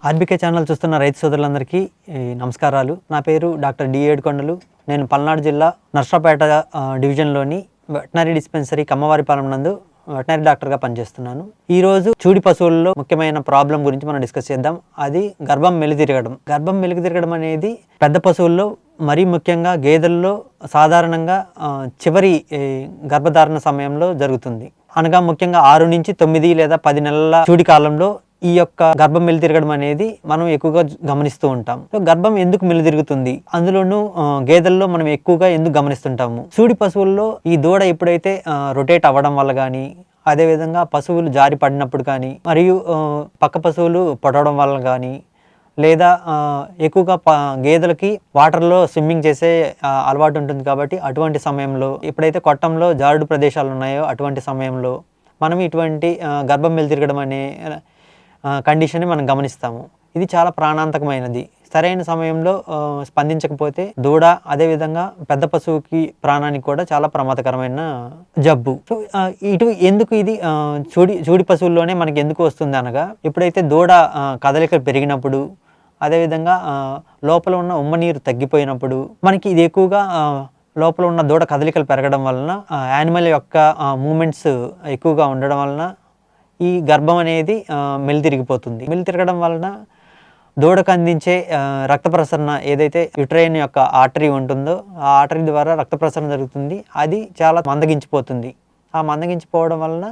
RBK channel చూస్తున్న రైతు సోదరులందరికీ నమస్కారాలు. నా పేరు డాక్టర్ డి ఏడుకొండలు. నేను పల్నాడు జిల్లా నర్సరావుపేట డివిజన్లోని వెటనరీ డిస్పెన్సరీ కమ్మవారిపాలెం నందు వెటనరీ డాక్టర్గా పనిచేస్తున్నాను. ఈరోజు చూడి పశువుల్లో ముఖ్యమైన ప్రాబ్లం గురించి మనం డిస్కస్ చేద్దాం. అది గర్భం మెలితిరగడం. గర్భం మెలితిరగడం అనేది పెద్ద పశువుల్లో, మరీ ముఖ్యంగా గేదెల్లో సాధారణంగా చివరి గర్భధారణ సమయంలో జరుగుతుంది. అనగా ముఖ్యంగా 6 నుంచి 9 లేదా 10 నెలల చూడి కాలంలో ఈ యొక్క గర్భం మెలితిరగడం అనేది మనం ఎక్కువగా గమనిస్తూ ఉంటాం. గర్భం ఎందుకు మెలితిరుగుతుంది, అందులోనూ గేదెల్లో మనం ఎక్కువగా ఎందుకు గమనిస్తుంటాము? చూడి పశువుల్లో ఈ దూడ ఎప్పుడైతే రొటేట్ అవ్వడం వల్ల కానీ, అదేవిధంగా పశువులు జారి పడినప్పుడు కానీ, మరియు పక్క పశువులు పడవడం వల్ల కానీ, లేదా ఎక్కువగా గేదెలకి వాటర్లో స్విమ్మింగ్ చేసే అలవాటు ఉంటుంది. కాబట్టి అటువంటి సమయంలో, ఎప్పుడైతే కొట్టంలో జారుడు ప్రదేశాలు ఉన్నాయో అటువంటి సమయంలో మనం ఇటువంటి గర్భం మెలితిరగడం అనే కండిషన్ని మనం గమనిస్తాము. ఇది చాలా ప్రాణాంతకమైనది. సరైన సమయంలో స్పందించకపోతే దూడ, అదేవిధంగా పెద్ద పశువుకి ప్రాణానికి కూడా చాలా ప్రమాదకరమైన జబ్బు. సో ఎందుకు ఇది చూడి పశువుల్లోనే మనకి ఎందుకు వస్తుంది అనగా, ఎప్పుడైతే దూడ కదలికలు పెరిగినప్పుడు, అదేవిధంగా లోపల ఉన్న ఉమ్మ నీరు తగ్గిపోయినప్పుడు, మనకి ఇది ఎక్కువగా లోపల ఉన్న దూడ కదలికలు పెరగడం వలన, యానిమల్ యొక్క మూమెంట్స్ ఎక్కువగా ఉండడం వలన ఈ గర్భం అనేది మెలితిరిగిపోతుంది. మెలితిరగడం వలన దూడకు అందించే రక్త ప్రసరణ, ఏదైతే యుట్రైన్ యొక్క ఆర్టరీ ఉంటుందో ఆ ఆర్టరీ ద్వారా రక్త ప్రసరణ జరుగుతుంది. అది చాలా మందగించిపోతుంది. ఆ మందగించిపోవడం వలన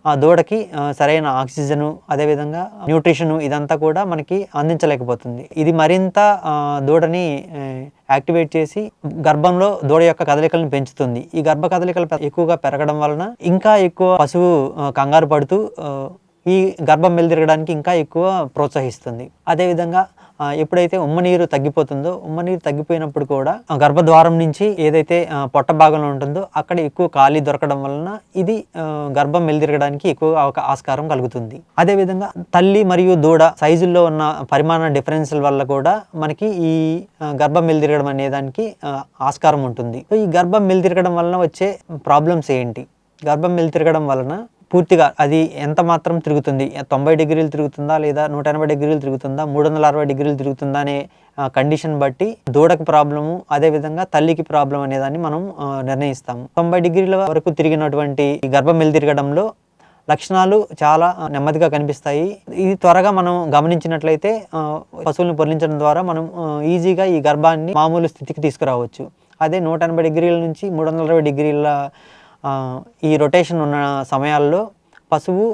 ఆ దూడకి సరైన ఆక్సిజను, అదేవిధంగా న్యూట్రిషను ఇదంతా కూడా మనకి అందించలేకపోతుంది. ఇది మరింత దూడని యాక్టివేట్ చేసి గర్భంలో దూడ యొక్క కదలికలను పెంచుతుంది. ఈ గర్భ కదలికలు ఎక్కువగా పెరగడం వలన ఇంకా ఎక్కువ పశువు కంగారు పడుతూ ఈ గర్భం మెలితిరగడానికి ఇంకా ఎక్కువ ప్రోత్సహిస్తుంది. అదేవిధంగా ఎప్పుడైతే ఉమ్మ నీరు తగ్గిపోతుందో, ఉమ్మ నీరు తగ్గిపోయినప్పుడు కూడా గర్భద్వారం నుంచి ఏదైతే పొట్ట భాగంలో ఉంటుందో అక్కడ ఎక్కువ ఖాళీ దొరకడం వలన ఇది గర్భం మెలితిరగడానికి ఎక్కువ ఆస్కారం కలుగుతుంది. అదేవిధంగా తల్లి మరియు దూడ సైజుల్లో ఉన్న పరిమాణ డిఫరెన్స్ల వల్ల కూడా మనకి ఈ గర్భం మెలితిరగడం అనే దానికి ఆస్కారం ఉంటుంది. ఈ గర్భం మెలితిరగడం వలన వచ్చే ప్రాబ్లమ్స్ ఏంటి? గర్భం మెలితిరగడం వలన పూర్తిగా అది ఎంత మాత్రం తిరుగుతుంది, 90 డిగ్రీలు తిరుగుతుందా, లేదా 180 డిగ్రీలు తిరుగుతుందా, 360 డిగ్రీలు తిరుగుతుందా అనే కండిషన్ బట్టి దూడకు ప్రాబ్లము, అదేవిధంగా తల్లికి ప్రాబ్లం అనేదాన్ని మనం నిర్ణయిస్తాము. 90 డిగ్రీల వరకు తిరిగినటువంటి ఈ గర్భం మెలితిరగడంలో లక్షణాలు చాలా నెమ్మదిగా కనిపిస్తాయి. ఇది త్వరగా మనం గమనించినట్లయితే పశువులను పొర్లించడం ద్వారా మనం ఈజీగా ఈ గర్భాన్ని మామూలు స్థితికి తీసుకురావచ్చు. అదే 180 డిగ్రీల నుంచి 360 డిగ్రీల ఈ రొటేషన్ ఉన్న సమయాల్లో పశువు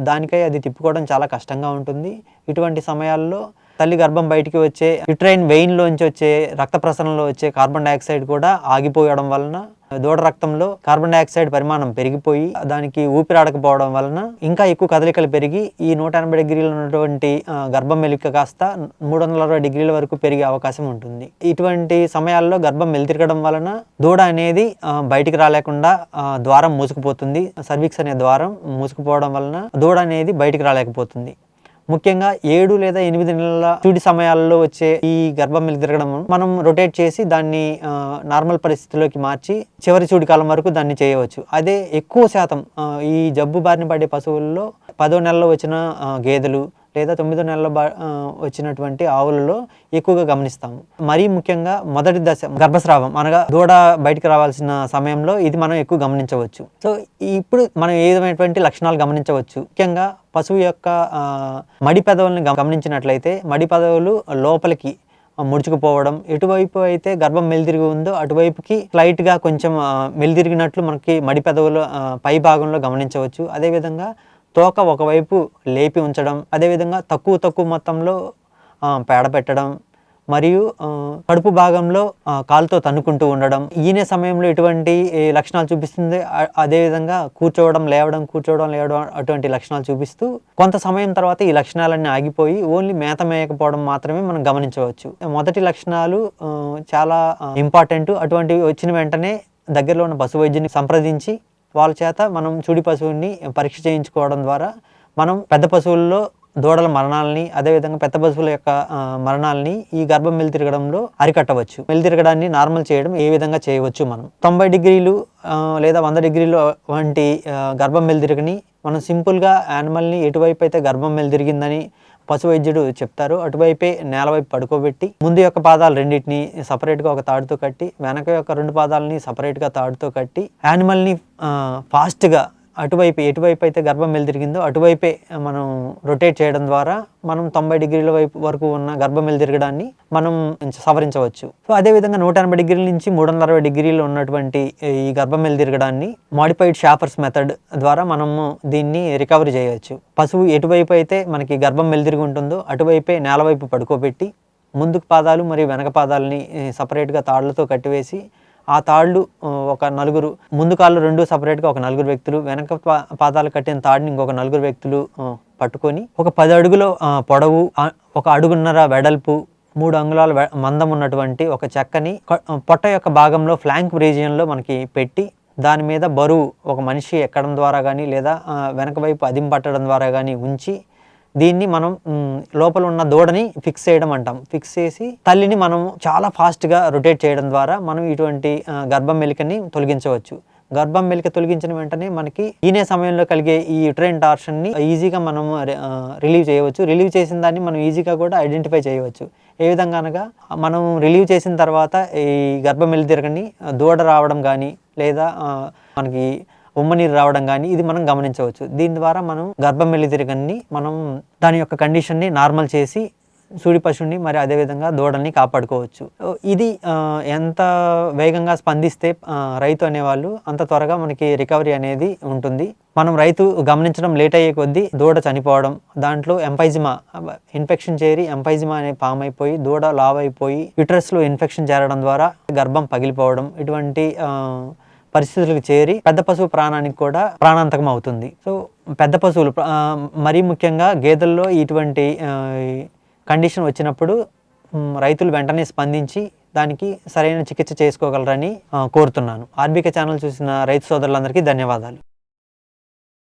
దానికై అది తిప్పుకోవడం చాలా కష్టంగా ఉంటుంది. ఇటువంటి సమయాల్లో తల్లి గర్భం బయటికి వచ్చే యుట్రైన్ వెయిన్లోంచి వచ్చే రక్త ప్రసరణలో వచ్చే కార్బన్ డైఆక్సైడ్ కూడా ఆగిపోవడం వలన దూడ రక్తంలో కార్బన్ డైఆక్సైడ్ పరిమాణం పెరిగిపోయి దానికి ఊపిరాడకపోవడం వలన ఇంకా ఎక్కువ కదలికలు పెరిగి ఈ 180 డిగ్రీలు ఉన్నటువంటి గర్భం మెలిక కాస్త 360 డిగ్రీల వరకు పెరిగే అవకాశం ఉంటుంది. ఇటువంటి సమయాల్లో గర్భం మెలితిరగడం వలన దూడ అనేది బయటికి రాలేకుండా ద్వారం మూసుకుపోతుంది. సర్విక్స్ అనే ద్వారం మూసుకుపోవడం వలన దూడ అనేది బయటికి రాలేకపోతుంది. ముఖ్యంగా 7 లేదా 8 నెలల చూడి సమయాల్లో వచ్చే ఈ గర్భం మెలితిరగడం మనం రొటేట్ చేసి దాన్ని నార్మల్ పరిస్థితిలోకి మార్చి చివరి చూడి కాలం వరకు దాన్ని చేయవచ్చు. అదే ఎక్కువ శాతం ఈ జబ్బు బారిన పడే పశువుల్లో 10వ నెలలో వచ్చిన గేదెలు లేదా 9వ నెలలో వచ్చినటువంటి ఆవులలో ఎక్కువగా గమనిస్తాము. మరీ ముఖ్యంగా మొదటి దశ గర్భస్రావం అనగా దూడ బయటికి రావాల్సిన సమయంలో ఇది మనం ఎక్కువ గమనించవచ్చు. సో ఇప్పుడు మనం ఏ విధమైనటువంటి లక్షణాలు గమనించవచ్చు? ముఖ్యంగా పశువు యొక్క మడి పెదవులను గమనించినట్లయితే మడి పెదవులు లోపలికి ముడుచుకుపోవడం, ఎటువైపు అయితే గర్భం మెలితిరిగి ఉందో అటువైపుకి స్లైట్గా కొంచెం మెలితిరిగినట్లు మనకి మడి పెదవులు పై భాగంలో గమనించవచ్చు. అదేవిధంగా తోక ఒకవైపు లేపి ఉంచడం, అదేవిధంగా తక్కువ మొత్తంలో పేడ పెట్టడం, మరియు కడుపు భాగంలో కాలుతో తన్నుకుంటూ ఉండడం. ఈనే సమయంలో ఎటువంటి లక్షణాలు చూపిస్తుంది. అదేవిధంగా కూర్చోవడం లేవడం అటువంటి లక్షణాలు చూపిస్తూ కొంత సమయం తర్వాత ఈ లక్షణాలన్నీ ఆగిపోయి ఓన్లీ మేత మేయకపోవడం మాత్రమే మనం గమనించవచ్చు. మొదటి లక్షణాలు చాలా ఇంపార్టెంట్. అటువంటివి వచ్చిన వెంటనే దగ్గరలో ఉన్న పశు వైద్యుని సంప్రదించి వాళ్ళ చేత మనం చూడి పశువుని పరీక్ష చేయించుకోవడం ద్వారా మనం పెద్ద పశువుల్లో దూడల మరణాలని, అదేవిధంగా పెద్ద పశువుల యొక్క మరణాలని ఈ గర్భం మెలితిరగడంలో అరికట్టవచ్చు. మెలితిరగడాన్ని నార్మల్ చేయడం ఏ విధంగా చేయవచ్చు? మనం 90 డిగ్రీలు లేదా 100 డిగ్రీలు వంటి గర్భం మెలితిరగని మనం సింపుల్గా యానిమల్ని ఎటువైపు అయితే గర్భం మెలితిరిగిందని పశు వైద్యుడు చెప్తారు. అటువైపే నేల వైపు పడుకోబెట్టి ముందు యొక్క పాదాలు రెండింటిని సపరేట్గా ఒక తాడుతో కట్టి, వెనక యొక్క 2 పాదాలని సపరేట్గా తాడుతో కట్టి యానిమల్ని ఫాస్ట్గా ఎటువైపు అయితే గర్భం వెలుదిరిగిందో అటువైపే మనం రొటేట్ చేయడం ద్వారా మనం 90 డిగ్రీల వైపు వరకు ఉన్న గర్భం వెలుదిరగడాన్ని మనం సవరించవచ్చు. సో అదేవిధంగా 180 డిగ్రీల నుంచి 360 డిగ్రీలు ఉన్నటువంటి ఈ గర్భం వెలుదిరగడాన్ని మాడిఫైడ్ షాపర్స్ మెథడ్ ద్వారా మనము దీన్ని రికవరీ చేయవచ్చు. పశువు ఎటువైపు అయితే మనకి గర్భం వెలుదిరిగి ఉంటుందో అటువైపే నేల వైపు పడుకోబెట్టి ముందుకు పాదాలు మరియు వెనక పాదాలని సపరేట్గా తాళ్లతో కట్టివేసి, ఆ తాళ్ళు ఒక 4 ముందు కాళ్ళు 2 సపరేట్గా ఒక 4 వ్యక్తులు, వెనక పాదాలు కట్టిన తాడుని ఇంకొక 4 వ్యక్తులు పట్టుకొని ఒక 10 అడుగుల పొడవు, 1 అడుగున్నర వెడల్పు, 3 అంగుళాల మందం ఉన్నటువంటి ఒక చెక్కని పొట్ట యొక్క భాగంలో ఫ్లాంక్ రీజియన్లో మనకి పెట్టి, దాని మీద బరువు ఒక మనిషి ఎక్కడం ద్వారా కానీ లేదా వెనక వైపు అదిం పట్టడం ద్వారా కానీ ఉంచి, దీన్ని మనం లోపల ఉన్న దూడని ఫిక్స్ చేయడం అంటాం. ఫిక్స్ చేసి తల్లిని మనం చాలా ఫాస్ట్గా రొటేట్ చేయడం ద్వారా మనం ఇటువంటి గర్భం మెలికని తొలగించవచ్చు. గర్భం మెలిక తొలగించిన వెంటనే మనకి ఈనే సమయంలో కలిగే ఈ యుటరైన్ టార్షన్ని ఈజీగా మనం రిలీవ్ చేయవచ్చు. రిలీవ్ చేసిన దాన్ని మనం ఈజీగా కూడా ఐడెంటిఫై చేయవచ్చు. ఏ విధంగా అనగా మనం రిలీవ్ చేసిన తర్వాత ఈ గర్భం వెలుదిరగని దూడ రావడం కానీ లేదా మనకి ఉమ్మనీరు రావడం కానీ ఇది మనం గమనించవచ్చు. దీని ద్వారా మనం గర్భం వెలుదిరగని మనం దాని యొక్క కండిషన్ని నార్మల్ చేసి సూడి పశువుని మరి అదేవిధంగా దూడల్ని కాపాడుకోవచ్చు. ఇది ఎంత వేగంగా స్పందిస్తే రైతు అనేవాళ్ళు అంత త్వరగా మనకి రికవరీ అనేది ఉంటుంది. మనం రైతు గమనించడం లేట్ అయ్యే కొద్దీ దూడ చనిపోవడం, దాంట్లో ఎంఫైజిమా ఇన్ఫెక్షన్ చేరి ఎంఫైజిమా అనే ఫామ్ అయిపోయి దూడ లావ్ అయిపోయి యుటరస్లో ఇన్ఫెక్షన్ చేరడం ద్వారా గర్భం పగిలిపోవడం, ఇటువంటి పరిస్థితులకు చేరి పెద్ద పశువు ప్రాణానికి కూడా ప్రాణాంతకం అవుతుంది. సో పెద్ద పశువులు మరీ ముఖ్యంగా గేదెల్లో ఇటువంటి కండిషన్ వచ్చినప్పుడు రైతులు వెంటనే స్పందించి దానికి సరైన చికిత్స చేసుకోగలరని కోరుతున్నాను. ఆర్బీకే ఛానల్ చూసిన రైతు సోదరులందరికీ ధన్యవాదాలు.